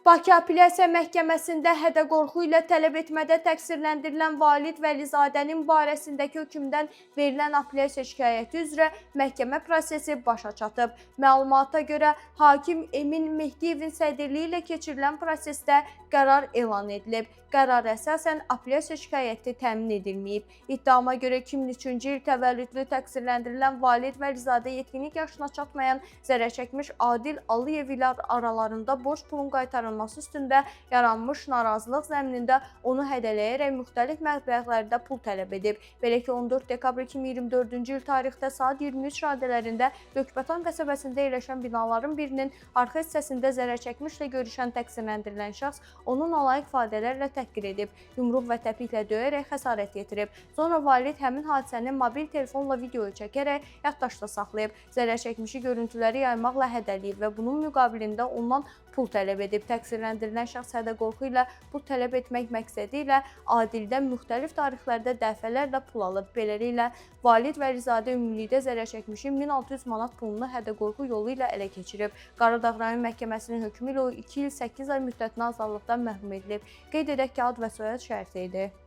Bakı Apellyasiya Məhkəməsində hədə-qorxu ilə tələb etmədə təqsirləndirilən Valid Vəlizadənin barəsindəki hökmdən verilən apellyasiya şikayəti üzrə məhkəmə prosesi başa çatıb. Məlumata görə, hakim Emin Mehdiyevin sədrliyi ilə keçirilən prosesdə qərar elan edilib. Qərara əsasən apellyasiya şikayəti təmin edilməyib. İttihama görə 2003-cü il təvəllüdlü təqsirləndirilən Valid Vəlizadə yetkinlik yaşına çatmayan zərərçəkmiş Adil Aliyev ilə aralarında borc pulun qaytarılması üstündə yaranmış narazılıq zəminində onu hədələyərək müxtəlif məbləğlərdə pul tələb edib. Belə ki, 14 dekabr 2024-cü il tarixdə saat 23 radələrində Gökbatan qəsəbəsində yerləşən binaların birinin arxa hissəsində zərərçəkmişlə görüşən təqsirləndirilən şəxs onun alayıq ifadələrlə təhqir edib, yumruq və təpiklə döyərək xəsarət yetirib. Sonra valid həmin hadisəni mobil telefonla videoya çəkərək yaddaşda saxlayıb, zərərçəkmişi görüntüləri yaymaqla hədələyib və bunun müqabilində ondan pul tələb edib. Təqsirləndirilən şəxs hədə-qorxu ilə pul tələb etmək məqsədi ilə Adildən müxtəlif tarixlərdə dəfələrlə pul alıb. Beləliklə, Valid Vəlizadə ümumilikdə zərərçəkmişin 1600 manat pulunu hədə-qorxu yolu ilə ələ keçirib. Qaradağ rayon məhkəməsinin hökmü ilə o 2 il 8 ay müddətinə azadlıqdan məhrum edilib. Qeyd edək ki, ad və soyad şərti idi.